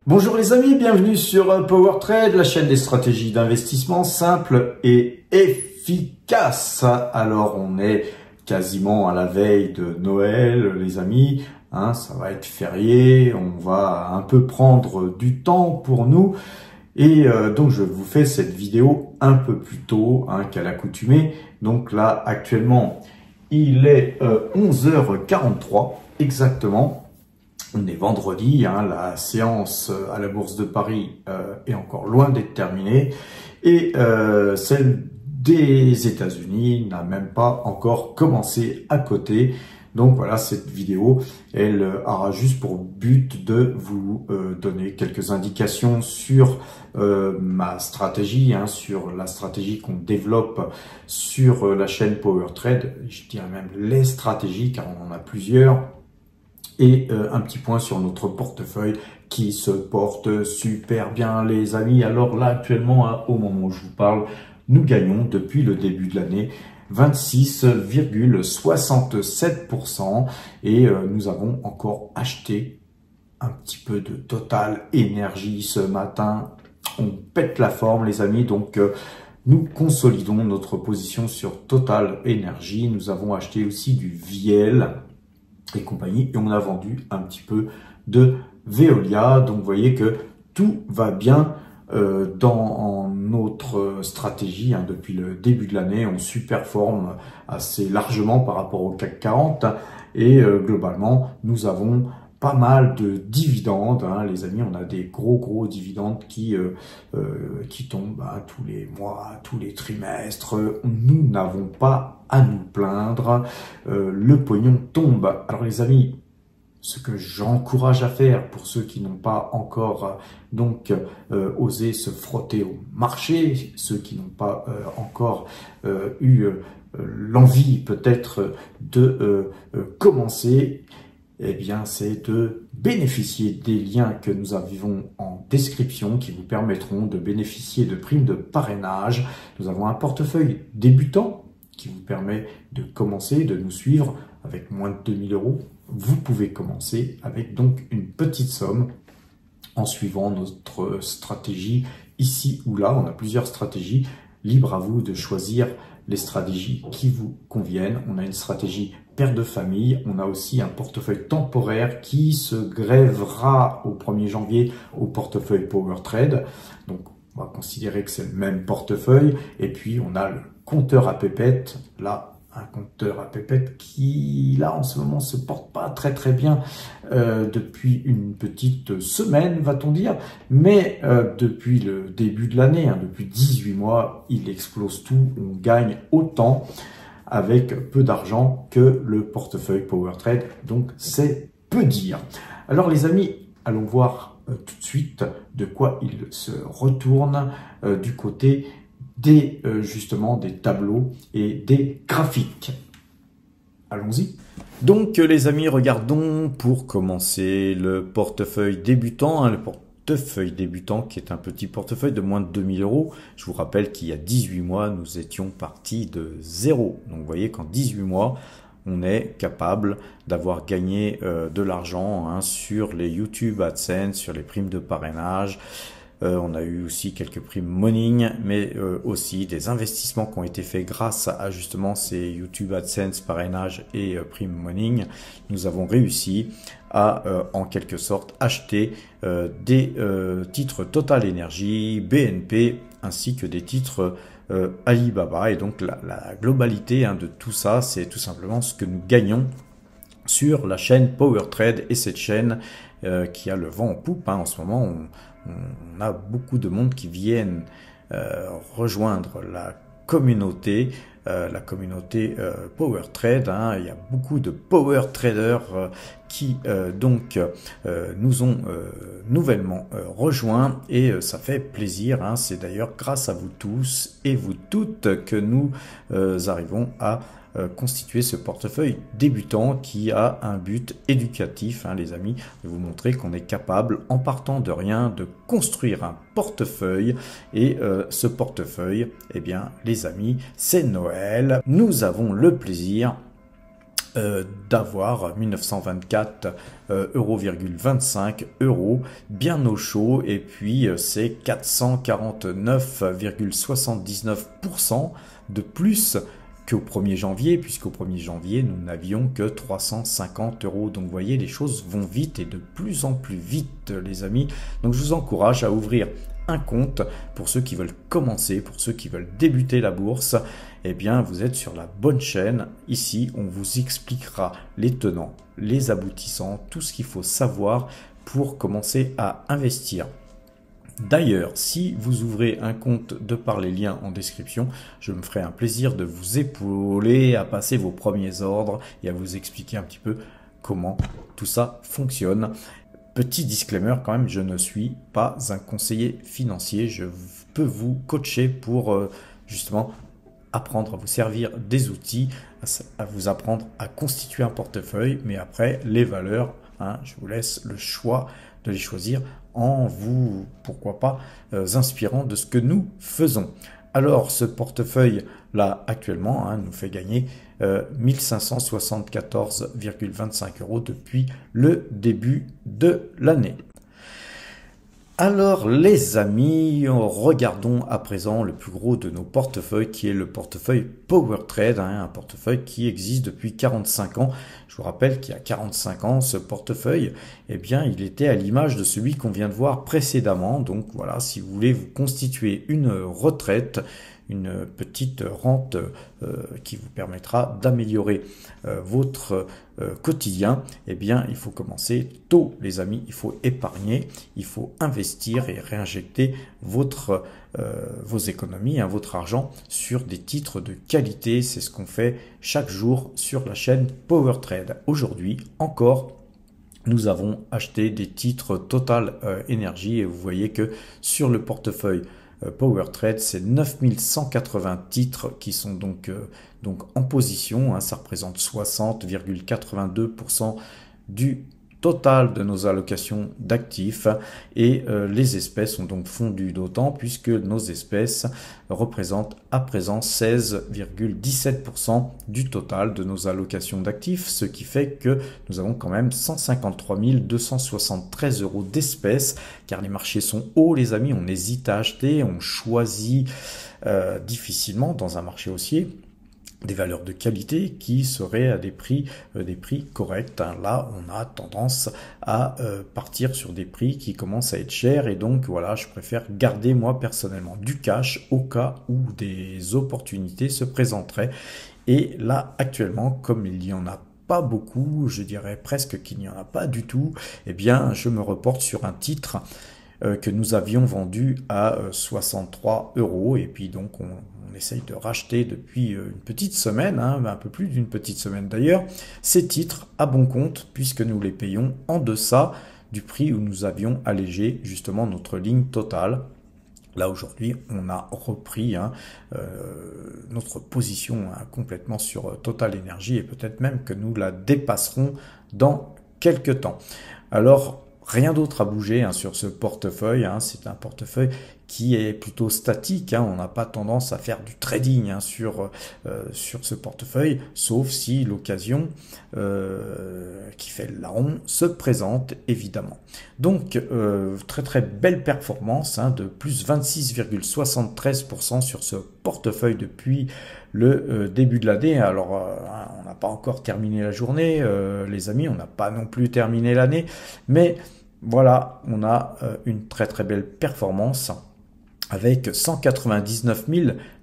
Bonjour les amis, bienvenue sur Power Trade, la chaîne des stratégies d'investissement simples et efficaces. Alors on est quasiment à la veille de Noël les amis, ça va être férié, on va un peu prendre du temps pour nous. Et donc je vous fais cette vidéo un peu plus tôt qu'à l'accoutumée. Donc là actuellement il est 11h43 exactement. On est vendredi, la séance à la Bourse de Paris est encore loin d'être terminée et celle des États-Unis n'a même pas encore commencé à côté. Donc voilà, cette vidéo, elle aura juste pour but de vous donner quelques indications sur ma stratégie, sur la stratégie qu'on développe sur la chaîne Power Trade. Je dirais même les stratégies, car on en a plusieurs. Et un petit point sur notre portefeuille qui se porte super bien les amis. Alors là actuellement, au moment où je vous parle, nous gagnons depuis le début de l'année 26,67% et nous avons encore acheté un petit peu de Total Énergie ce matin. On pète la forme les amis, donc nous consolidons notre position sur Total Énergie. Nous avons acheté aussi du Viel et compagnie, et on a vendu un petit peu de Veolia. Donc vous voyez que tout va bien dans notre stratégie. Depuis le début de l'année, on surperforme assez largement par rapport au CAC 40 et globalement nous avons pas mal de dividendes, les amis. On a des gros dividendes qui tombent tous les mois, tous les trimestres. Nous n'avons pas à nous plaindre. Le pognon tombe. Alors les amis, ce que j'encourage à faire pour ceux qui n'ont pas encore osé se frotter au marché, ceux qui n'ont pas encore eu l'envie peut-être de commencer, eh bien, c'est de bénéficier des liens que nous avons en description qui vous permettront de bénéficier de primes de parrainage. Nous avons un portefeuille débutant qui vous permet de commencer, de nous suivre avec moins de 2000 euros. Vous pouvez commencer avec donc une petite somme en suivant notre stratégie ici ou là. On a plusieurs stratégies. Libre à vous de choisir les stratégies qui vous conviennent. On a une stratégie père de famille. On a aussi un portefeuille temporaire qui se grèvera au 1er janvier au portefeuille Power Trade. Donc, on va considérer que c'est le même portefeuille. Et puis, on a le compteur à pépettes. Là, un compteur à pépettes qui, là, en ce moment, se porte pas très bien depuis une petite semaine, va-t-on dire. Mais depuis le début de l'année, depuis 18 mois, il explose tout. On gagne autant avec peu d'argent que le portefeuille Power Trade. Donc, c'est peu dire. Alors, les amis, allons voir tout de suite de quoi il se retourne du côté justement des tableaux et des graphiques. Allons-y. Donc les amis, regardons pour commencer le portefeuille débutant, le portefeuille débutant qui est un petit portefeuille de moins de 2000 euros. Je vous rappelle qu'il y a 18 mois, nous étions partis de zéro. Donc vous voyez qu'en 18 mois, on est capable d'avoir gagné de l'argent sur les YouTube AdSense, sur les primes de parrainage. On a eu aussi quelques primes morning, mais aussi des investissements qui ont été faits grâce à justement ces YouTube AdSense, parrainage et primes morning. Nous avons réussi à en quelque sorte acheter des titres Total Énergie, BNP, ainsi que des titres Alibaba. Et donc la globalité de tout ça, c'est tout simplement ce que nous gagnons sur la chaîne Power Trade. Et cette chaîne qui a le vent en poupe en ce moment, on a beaucoup de monde qui viennent rejoindre la communauté Power Trade. Il y a beaucoup de Power Traders qui nous ont nouvellement rejoints et ça fait plaisir. C'est d'ailleurs grâce à vous tous et vous toutes que nous arrivons à constituer ce portefeuille débutant qui a un but éducatif, les amis, de vous montrer qu'on est capable, en partant de rien, de construire un portefeuille. Et ce portefeuille, eh bien, les amis, c'est Noël. Nous avons le plaisir d'avoir 1924 €,25 bien au chaud, et puis c'est 449,79% de plus qu'au 1er janvier, puisqu'au 1er janvier, nous n'avions que 350 €. Donc vous voyez, les choses vont vite et de plus en plus vite, les amis. Donc je vous encourage à ouvrir un compte pour ceux qui veulent commencer, pour ceux qui veulent débuter la bourse. Eh bien, vous êtes sur la bonne chaîne. Ici, on vous expliquera les tenants, les aboutissants, tout ce qu'il faut savoir pour commencer à investir. D'ailleurs, si vous ouvrez un compte de par les liens en description, je me ferai un plaisir de vous épauler à passer vos premiers ordres et à vous expliquer un petit peu comment tout ça fonctionne. Petit disclaimer quand même, je ne suis pas un conseiller financier, je peux vous coacher pour justement apprendre à vous servir des outils, à vous apprendre à constituer un portefeuille, mais après les valeurs, je vous laisse le choix de les choisir en vous, pourquoi pas, inspirant de ce que nous faisons. Alors ce portefeuille là actuellement nous fait gagner 1574,25 € depuis le début de l'année. Alors les amis, regardons à présent le plus gros de nos portefeuilles, qui est le portefeuille PowerTrade, un portefeuille qui existe depuis 45 ans. Je vous rappelle qu'il y a 45 ans, ce portefeuille, eh bien, il était à l'image de celui qu'on vient de voir précédemment. Donc voilà, si vous voulez vous constituer une retraite, une petite rente qui vous permettra d'améliorer votre quotidien, eh bien, il faut commencer tôt, les amis. Il faut épargner, il faut investir et réinjecter vos économies, votre argent sur des titres de qualité. C'est ce qu'on fait chaque jour sur la chaîne PowerTrade. Aujourd'hui, encore, nous avons acheté des titres Total Energy et vous voyez que sur le portefeuille PowerTrade, c'est 9180 titres qui sont donc en position. Ça représente 60,82% du total de nos allocations d'actifs, et les espèces ont donc fondu d'autant puisque nos espèces représentent à présent 16,17% du total de nos allocations d'actifs, ce qui fait que nous avons quand même 153 273 € d'espèces, car les marchés sont hauts, les amis. On hésite à acheter, on choisit difficilement dans un marché haussier des valeurs de qualité qui seraient à des prix corrects. Là, on a tendance à partir sur des prix qui commencent à être chers, et donc voilà, je préfère garder moi personnellement du cash au cas où des opportunités se présenteraient. Et là, actuellement, comme il y en a pas beaucoup, je dirais presque qu'il n'y en a pas du tout, eh bien, je me reporte sur un titre que nous avions vendu à 63 €, et puis donc on essaye de racheter depuis une petite semaine, un peu plus d'une petite semaine d'ailleurs, ces titres à bon compte, puisque nous les payons en deçà du prix où nous avions allégé justement notre ligne totale. Là aujourd'hui, on a repris notre position complètement sur Total Energy, et peut-être même que nous la dépasserons dans quelques temps. Alors, rien d'autre à bouger sur ce portefeuille. C'est un portefeuille qui est plutôt statique. On n'a pas tendance à faire du trading sur ce portefeuille, sauf si l'occasion qui fait le larron se présente, évidemment. Donc, très très belle performance de plus 26,73% sur ce portefeuille depuis le début de l'année. Alors, on n'a pas encore terminé la journée, les amis, on n'a pas non plus terminé l'année, mais voilà, on a une très très belle performance avec 199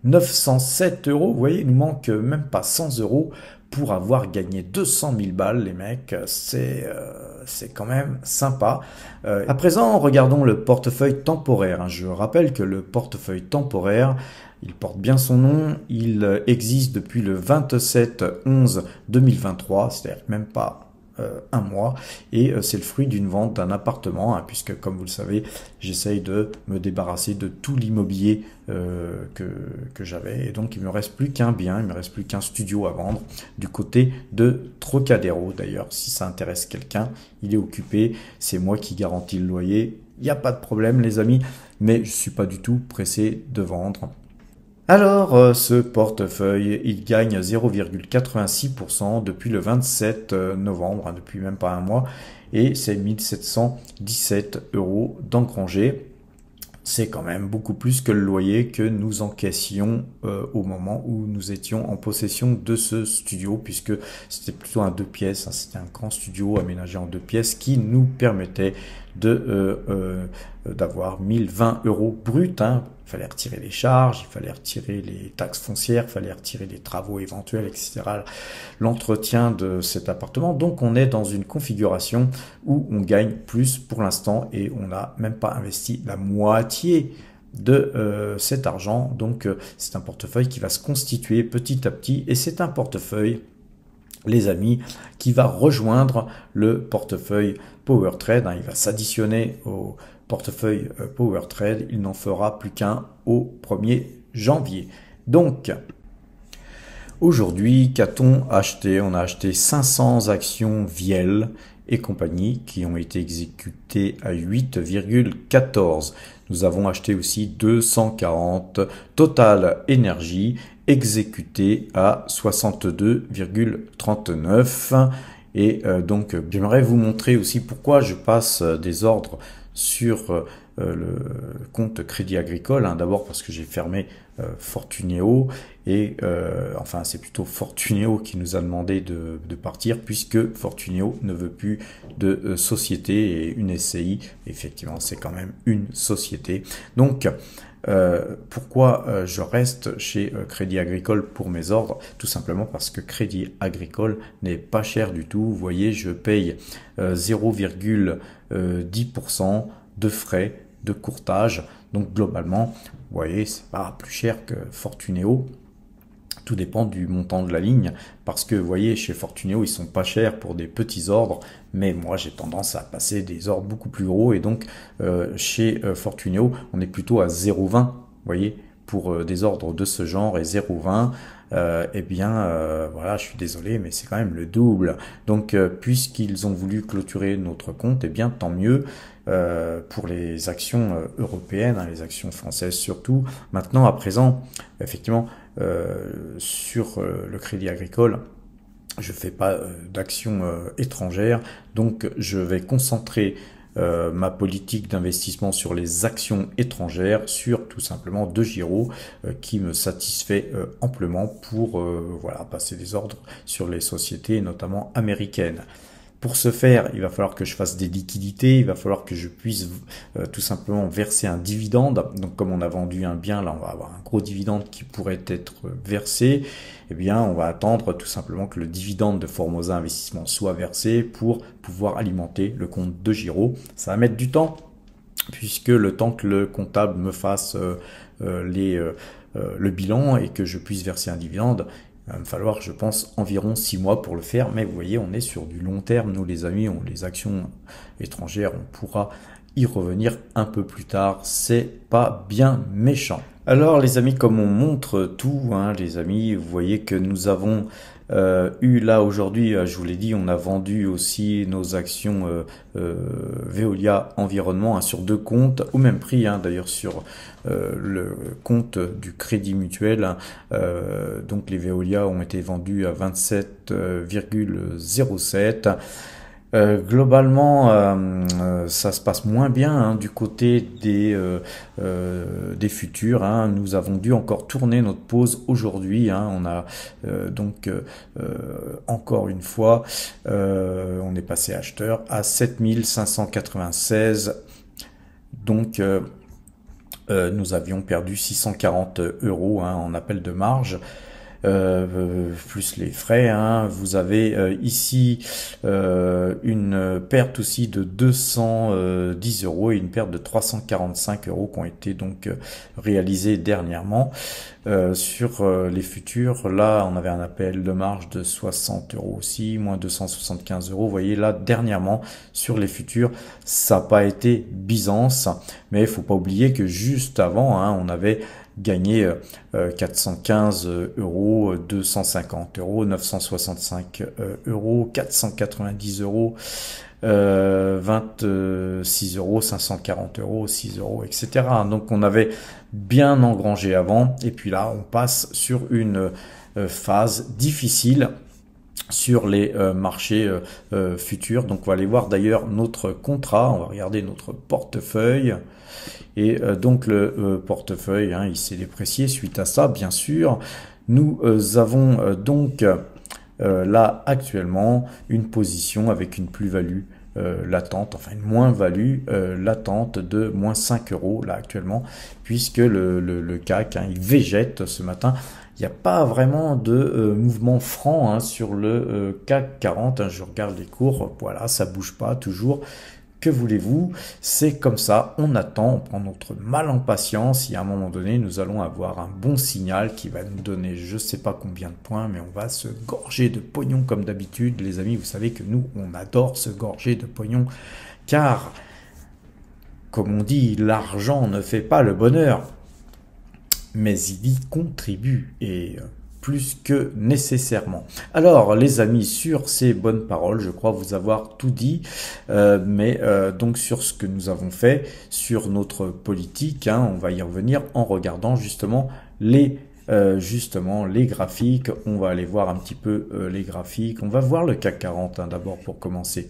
907 €. Vous voyez, il nous manque même pas 100 € pour avoir gagné 200 000 balles, les mecs. C'est quand même sympa. À présent, regardons le portefeuille temporaire. Je rappelle que le portefeuille temporaire, il porte bien son nom. Il existe depuis le 27/11/2023, c'est-à-dire même pas un mois, et c'est le fruit d'une vente d'un appartement, puisque comme vous le savez, j'essaye de me débarrasser de tout l'immobilier que j'avais, et donc il me reste plus qu'un bien, il me reste plus qu'un studio à vendre du côté de Trocadéro. D'ailleurs, si ça intéresse quelqu'un, il est occupé, c'est moi qui garantis le loyer, il n'y a pas de problème les amis, mais je suis pas du tout pressé de vendre. Alors, ce portefeuille, il gagne 0,86% depuis le 27 novembre, hein, depuis même pas un mois, et c'est 1717 € d'engrangé. C'est quand même beaucoup plus que le loyer que nous encaissions au moment où nous étions en possession de ce studio, puisque c'était plutôt un 2 pièces, hein, c'était un grand studio aménagé en 2 pièces qui nous permettait d'avoir 1020 € bruts. Hein. Il fallait retirer les charges, il fallait retirer les taxes foncières, il fallait retirer les travaux éventuels, etc. L'entretien de cet appartement. Donc on est dans une configuration où on gagne plus pour l'instant et on n'a même pas investi la moitié de cet argent. Donc c'est un portefeuille qui va se constituer petit à petit et c'est un portefeuille, les amis, qui va rejoindre le portefeuille PowerTrade. Hein, il va s'additionner au portefeuille PowerTrade. Il n'en fera plus qu'un au 1er janvier. Donc, aujourd'hui, qu'a-t-on acheté? On a acheté 500 actions Viel et compagnie qui ont été exécutées à 8,14. Nous avons acheté aussi 240 Total Energy exécuté à 62,39. Et donc j'aimerais vous montrer aussi pourquoi je passe des ordres sur le compte Crédit Agricole. Hein. D'abord parce que j'ai fermé Fortuneo et enfin c'est plutôt Fortuneo qui nous a demandé de partir puisque Fortuneo ne veut plus de société et une SCI. Effectivement c'est quand même une société. Donc pourquoi je reste chez Crédit Agricole pour mes ordres? Tout simplement parce que Crédit Agricole n'est pas cher du tout. Vous voyez, je paye 0,10% de frais de courtage. Donc globalement, vous voyez, c'est pas plus cher que Fortuneo. Tout dépend du montant de la ligne, parce que vous voyez, chez Fortuneo, ils sont pas chers pour des petits ordres, mais moi j'ai tendance à passer des ordres beaucoup plus gros, et donc chez Fortuneo, on est plutôt à 0,20, vous voyez, pour des ordres de ce genre, et 0,20, eh bien, voilà, je suis désolé, mais c'est quand même le double. Donc, puisqu'ils ont voulu clôturer notre compte, eh bien, tant mieux. Pour les actions européennes, hein, les actions françaises surtout. Maintenant, à présent, effectivement, sur le Crédit Agricole, je fais pas d'actions étrangères, donc je vais concentrer ma politique d'investissement sur les actions étrangères, sur tout simplement DEGIRO qui me satisfait amplement pour voilà, passer des ordres sur les sociétés, notamment américaines. Pour ce faire, il va falloir que je fasse des liquidités, il va falloir que je puisse tout simplement verser un dividende. Donc comme on a vendu un bien, là on va avoir un gros dividende qui pourrait être versé. Eh bien, on va attendre tout simplement que le dividende de Formosa Investissement soit versé pour pouvoir alimenter le compte DEGIRO. Ça va mettre du temps, puisque le temps que le comptable me fasse le bilan et que je puisse verser un dividende, il va me falloir, je pense, environ 6 mois pour le faire. Mais vous voyez, on est sur du long terme. Nous, les amis, les actions étrangères, on pourra y revenir un peu plus tard. C'est pas bien méchant. Alors, les amis, comme on montre tout, hein, les amis, vous voyez que nous avons eu là aujourd'hui, je vous l'ai dit, on a vendu aussi nos actions Veolia Environnement hein, sur 2 comptes au même prix, hein, d'ailleurs sur le compte du Crédit Mutuel. Hein, donc les Veolia ont été vendus à 27,07. Globalement, ça se passe moins bien hein, du côté des futurs. Hein. Nous avons dû encore tourner notre pause aujourd'hui. Hein. On a donc encore une fois, on est passé acheteur à 7596. Donc nous avions perdu 640 € hein, en appel de marge. Plus les frais, hein. Vous avez ici une perte aussi de 210 € et une perte de 345 € qui ont été donc réalisées dernièrement. Sur les futurs, là on avait un appel de marge de 60 € aussi, moins 275 €. Vous voyez là dernièrement sur les futurs, ça n'a pas été Byzance, mais il faut pas oublier que juste avant, hein, on avait gagner 415 euros, 250 euros, 965 euros, 490 euros, 26 euros, 540 euros, 6 euros, etc. Donc on avait bien engrangé avant, et puis là on passe sur une phase difficile sur les marchés futurs. Donc on va aller voir d'ailleurs notre contrat, on va regarder notre portefeuille, et donc le portefeuille, il s'est déprécié suite à ça, bien sûr. Nous avons donc là actuellement une position avec une plus-value latente, enfin une moins-value latente de moins 5 euros là actuellement, puisque le CAC il végète ce matin. Il n'y a pas vraiment de mouvement franc sur le CAC 40. Je regarde les cours, voilà, ça bouge pas toujours. Que voulez-vous? C'est comme ça, on attend, on prend notre mal en patience. Et à un moment donné, nous allons avoir un bon signal qui va nous donner je sais pas combien de points, mais on va se gorger de pognon comme d'habitude. Les amis, vous savez que nous, on adore se gorger de pognon, car, comme on dit, l'argent ne fait pas le bonheur, mais il y contribue, et plus que nécessairement. Alors les amis, sur ces bonnes paroles, je crois vous avoir tout dit, mais donc sur ce que nous avons fait, sur notre politique, on va y revenir en regardant justement les graphiques. On va aller voir un petit peu les graphiques. On va voir le CAC 40 d'abord pour commencer.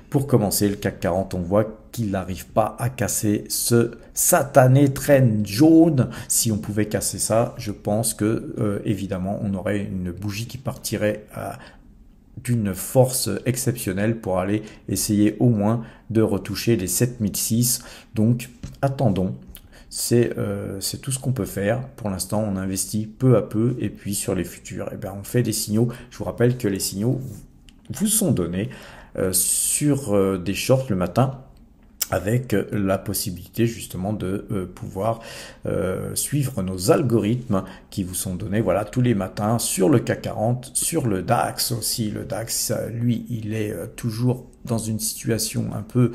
Pour commencer, le CAC 40, on voit qu'il n'arrive pas à casser ce satané trend jaune. Si on pouvait casser ça, je pense que évidemment, on aurait une bougie qui partirait d'une force exceptionnelle pour aller essayer au moins de retoucher les 7006. Donc, attendons. C'est tout ce qu'on peut faire. Pour l'instant, on investit peu à peu, et puis sur les futurs, on fait des signaux. Je vous rappelle que les signaux vous sont donnés sur des shorts le matin, avec la possibilité justement de pouvoir suivre nos algorithmes qui vous sont donnés, voilà, tous les matins sur le CAC 40, sur le DAX aussi. Le DAX, lui, il est toujours dans une situation un peu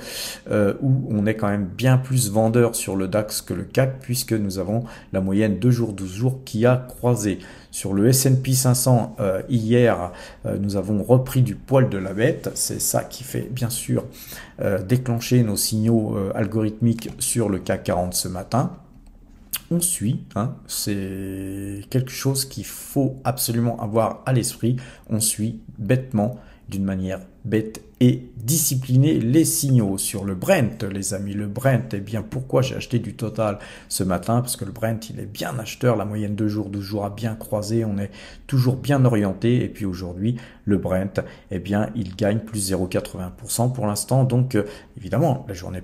où on est quand même bien plus vendeur sur le DAX que le CAC, puisque nous avons la moyenne 2 jours, 12 jours qui a croisé. Sur le S&P 500, hier, nous avons repris du poil de la bête. C'est ça qui fait bien sûr déclencher nos signaux algorithmiques sur le CAC 40 ce matin. On suit, c'est quelque chose qu'il faut absolument avoir à l'esprit. On suit bêtement, d'une manière bête et disciplinée, les signaux. Sur le Brent, les amis, le Brent, pourquoi j'ai acheté du Total ce matin? Parce que le Brent, il est bien acheteur, la moyenne 2 jours, 12 jours a bien croisé, on est toujours bien orienté, et puis aujourd'hui, le Brent, il gagne plus 0,80% pour l'instant. Donc, évidemment, la journée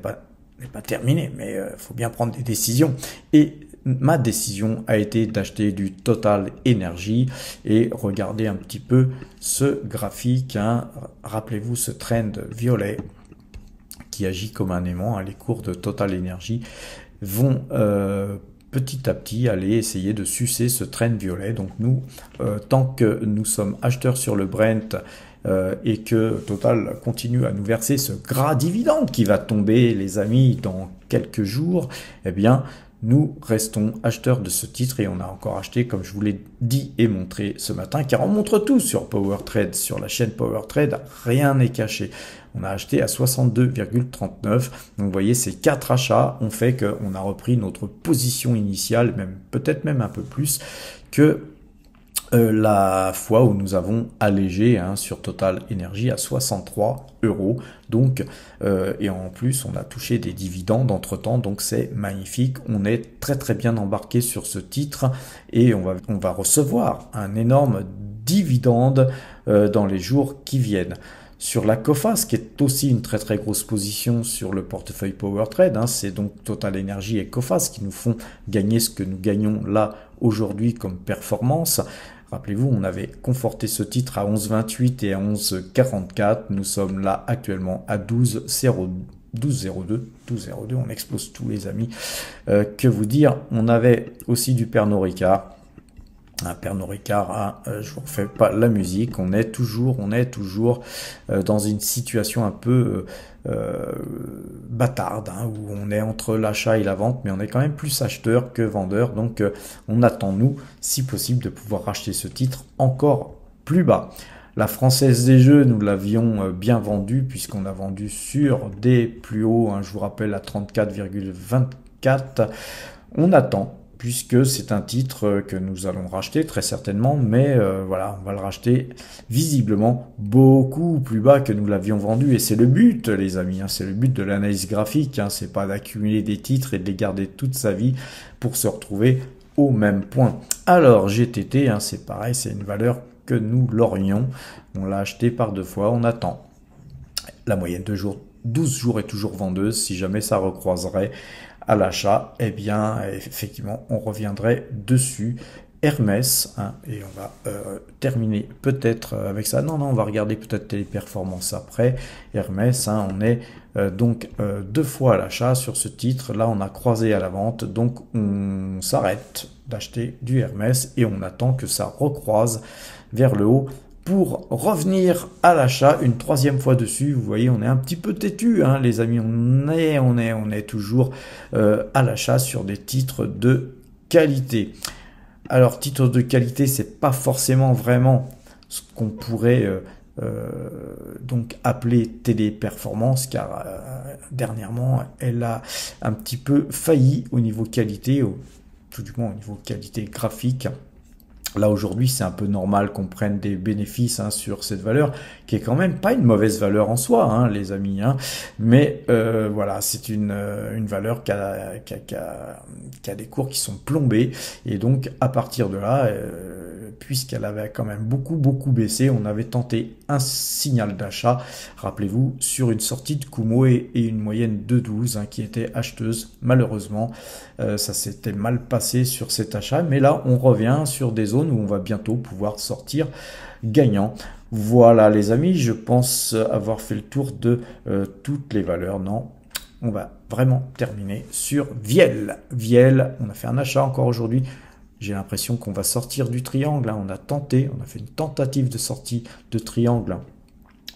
n'est pas terminée, mais il faut bien prendre des décisions. Et ma décision a été d'acheter du Total Energy, et regardez un petit peu ce graphique. Rappelez-vous ce trend violet qui agit comme un aimant. Les cours de Total Energy vont petit à petit aller essayer de sucer ce trend violet. Donc nous, tant que nous sommes acheteurs sur le Brent, et que Total continue à nous verser ce gras dividende qui va tomber, les amis, dans quelques jours, nous restons acheteurs de ce titre, et on a encore acheté, comme je vous l'ai dit et montré ce matin, car on montre tout sur PowerTrade, sur la chaîne PowerTrade, rien n'est caché. On a acheté à 62,39. Donc vous voyez, ces 4 achats ont fait qu'on a repris notre position initiale, peut-être même un peu plus que la fois où nous avons allégé sur Total Energy à 63 euros. Donc, et en plus, on a touché des dividendes entre-temps, donc c'est magnifique. On est très très bien embarqué sur ce titre, et on va recevoir un énorme dividende dans les jours qui viennent. Sur la COFAS, qui est aussi une très très grosse position sur le portefeuille PowerTrade, c'est donc Total Energy et COFAS qui nous font gagner ce que nous gagnons là aujourd'hui comme performance. Rappelez-vous, on avait conforté ce titre à 11,28 et à 11,44. Nous sommes là actuellement à 12,02. On explose tous, les amis. Que vous dire, on avait aussi du Pernod Ricard Pernod Ricard, je vous refais pas la musique, on est toujours dans une situation un peu bâtarde, où on est entre l'achat et la vente, mais on est quand même plus acheteur que vendeur, donc on attend nous, si possible, de pouvoir racheter ce titre encore plus bas. La Française des Jeux, nous l'avions bien vendu, puisqu'on a vendu sur des plus hauts, je vous rappelle à 34,24. On attend, puisque c'est un titre que nous allons racheter très certainement, mais voilà, on va le racheter visiblement beaucoup plus bas que nous l'avions vendu, et c'est le but, les amis, c'est le but de l'analyse graphique, c'est pas d'accumuler des titres et de les garder toute sa vie pour se retrouver au même point. Alors GTT, c'est pareil, c'est une valeur que nous l'aurions, on l'a acheté par 2 fois, on attend. La moyenne de 12 jours est toujours vendeuse, si jamais ça recroiserait à l'achat, eh bien, effectivement, on reviendrait dessus. Hermès, et on va terminer peut-être avec ça. Non, on va regarder peut-être Téléperformance après. Hermès, on est donc 2 fois à l'achat sur ce titre. Là, on a croisé à la vente, donc on s'arrête d'acheter du Hermès et on attend que ça recroise vers le haut pour revenir à l'achat une 3e fois dessus. Vous voyez, on est un petit peu têtu, les amis. On est toujours à l'achat sur des titres de qualité. Alors, titres de qualité, c'est pas forcément vraiment ce qu'on pourrait donc appeler Téléperformance, car dernièrement, elle a un petit peu failli au niveau qualité, tout du moins au niveau qualité graphique. Là, aujourd'hui, c'est un peu normal qu'on prenne des bénéfices sur cette valeur, qui est quand même pas une mauvaise valeur en soi, les amis. Mais voilà, c'est une valeur qui a des cours qui sont plombés. Et donc, à partir de là, puisqu'elle avait quand même beaucoup baissé, on avait tenté un signal d'achat, rappelez-vous, sur une sortie de Kumo et une moyenne de 12 qui était acheteuse. Malheureusement, ça s'était mal passé sur cet achat. Mais là, on revient sur des zones où on va bientôt pouvoir sortir gagnant. Voilà les amis, je pense avoir fait le tour de toutes les valeurs. Non, on va vraiment terminer sur Viel. Viel, on a fait un achat encore aujourd'hui. J'ai l'impression qu'on va sortir du triangle. On a fait une tentative de sortie de triangle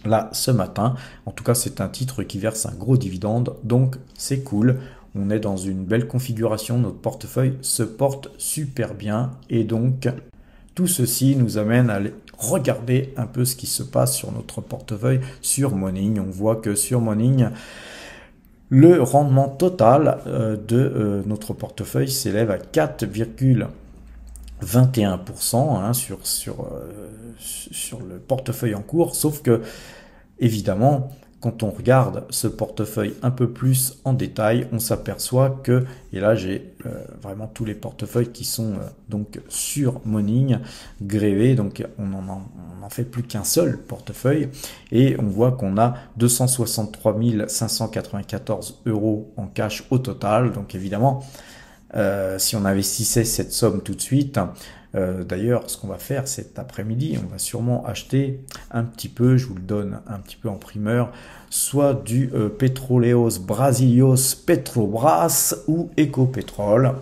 là ce matin. En tout cas, c'est un titre qui verse un gros dividende, donc c'est cool. On est dans une belle configuration, notre portefeuille se porte super bien et donc tout ceci nous amène à aller regarder un peu ce qui se passe sur notre portefeuille sur Morning. On voit que sur Morning, le rendement total de notre portefeuille s'élève à 4,21% sur le portefeuille en cours, sauf que évidemment, quand on regarde ce portefeuille un peu plus en détail, on s'aperçoit que, et là j'ai vraiment tous les portefeuilles qui sont donc sur Morning grévés, donc on n'en fait plus qu'un seul portefeuille, et on voit qu'on a 263 594 € en cash au total, donc évidemment, si on investissait cette somme tout de suite, d'ailleurs, ce qu'on va faire cet après-midi, on va sûrement acheter un petit peu, je vous le donne un petit peu en primeur, soit du Petroleos Brasilios Petrobras ou Ecopetrol,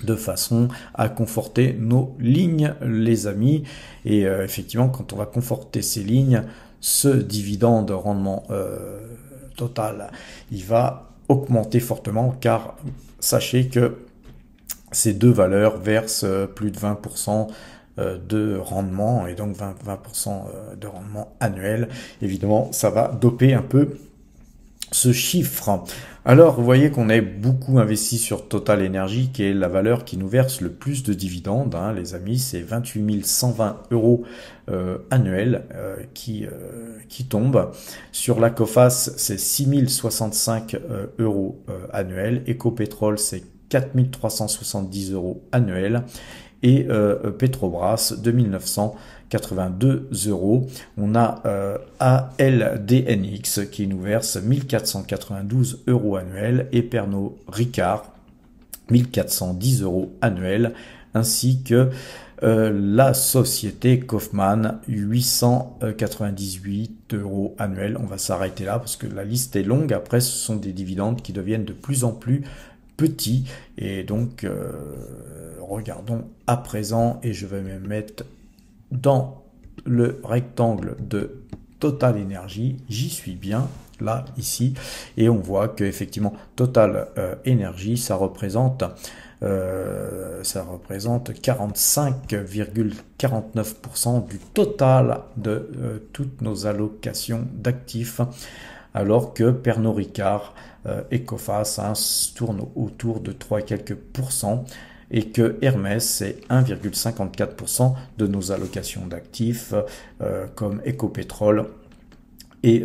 de façon à conforter nos lignes, les amis. Et effectivement, quand on va conforter ces lignes, ce dividende rendement total, il va augmenter fortement, car sachez que ces deux valeurs versent plus de 20% de rendement, et donc 20% de rendement annuel. Évidemment, ça va doper un peu ce chiffre. Alors, vous voyez qu'on est beaucoup investi sur Total Energy, qui est la valeur qui nous verse le plus de dividendes, les amis. C'est 28 120 € annuels qui tombent. Sur la Coface, c'est 6 065 € annuels. Ecopetrol, c'est 4 370 € annuels, et Petrobras 2982 €. On a ALDNX qui nous verse 1492 € annuels, et Pernod Ricard 1410 € annuels, ainsi que la société Kaufmann 898 € annuels. On va s'arrêter là parce que la liste est longue. Après, ce sont des dividendes qui deviennent de plus en plus petit. Et donc, regardons à présent, et je vais me mettre dans le rectangle de Total Energy. J'y suis bien, là, ici, et on voit que effectivement Total Energy, ça représente 45,49% du total de toutes nos allocations d'actifs, alors que Pernod Ricard et Coface tournent autour de 3 et quelques pourcents, et que Hermès, c'est 1,54% de nos allocations d'actifs, comme Ecopétrol et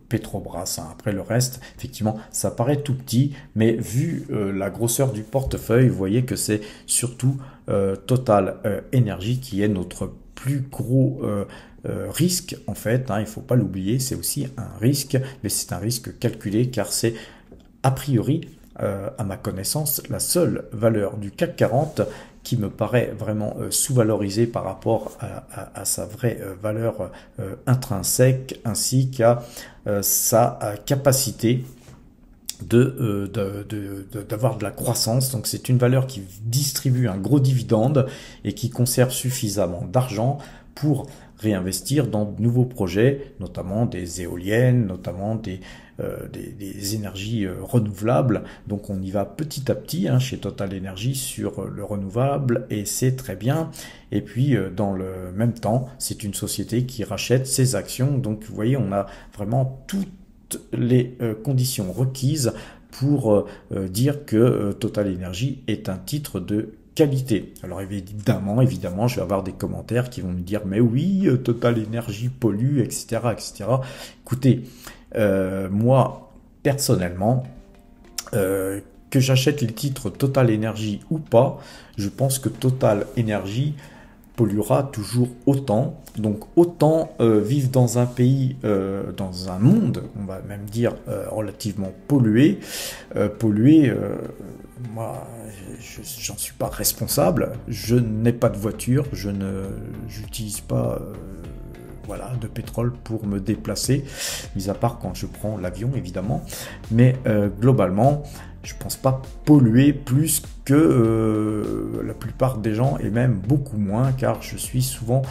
Petrobras. Après le reste, effectivement, ça paraît tout petit, mais vu la grosseur du portefeuille, vous voyez que c'est surtout Total Energy qui est notre plus gros risque, en fait. Il ne faut pas l'oublier, c'est aussi un risque, mais c'est un risque calculé, car c'est a priori, à ma connaissance, la seule valeur du CAC 40 qui me paraît vraiment sous-valorisée par rapport à sa vraie valeur intrinsèque, ainsi qu'à sa capacité d'avoir de la croissance. Donc c'est une valeur qui distribue un gros dividende et qui conserve suffisamment d'argent pour réinvestir dans de nouveaux projets, notamment des éoliennes, notamment des énergies renouvelables. Donc on y va petit à petit chez Total Energy sur le renouvelable, et c'est très bien. Et puis dans le même temps, c'est une société qui rachète ses actions. Donc vous voyez, on a vraiment toutes les conditions requises pour dire que Total Energy est un titre de qualité. Alors évidemment, je vais avoir des commentaires qui vont me dire mais oui, Total Energy pollue, etc., etc. Écoutez, moi personnellement, que j'achète les titres Total Energy ou pas, je pense que Total Energy polluera toujours autant. Donc autant vivre dans un pays, dans un monde, on va même dire relativement pollué. Moi, j'en suis pas responsable. Je n'ai pas de voiture, j'utilise pas de pétrole pour me déplacer, mis à part quand je prends l'avion évidemment. Mais globalement, je pense pas polluer plus que la plupart des gens, et même beaucoup moins, car je suis souvent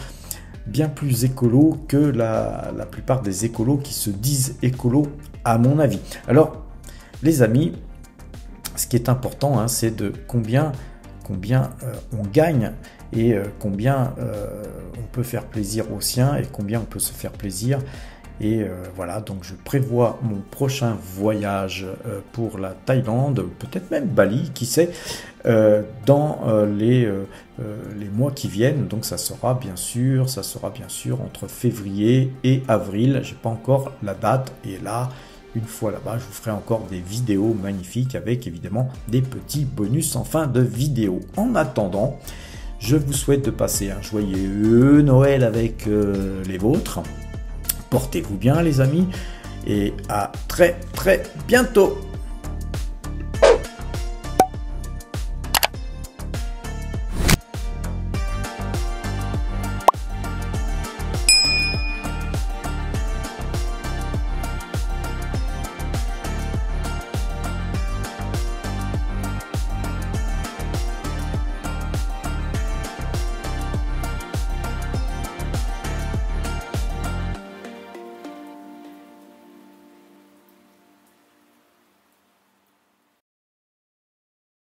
bien plus écolo que la plupart des écolos qui se disent écolos, à mon avis. Alors les amis, ce qui est important, c'est de combien on gagne, et combien on peut faire plaisir aux siens, et combien on peut se faire plaisir. Et voilà, donc je prévois mon prochain voyage pour la Thaïlande, peut-être même Bali, qui sait, dans les mois qui viennent. Donc ça sera bien sûr entre février et avril. J'ai pas encore la date, et là, une fois là-bas, je vous ferai encore des vidéos magnifiques avec évidemment des petits bonus en fin de vidéo. En attendant, je vous souhaite de passer un joyeux Noël avec les vôtres. Portez-vous bien les amis, et à très bientôt.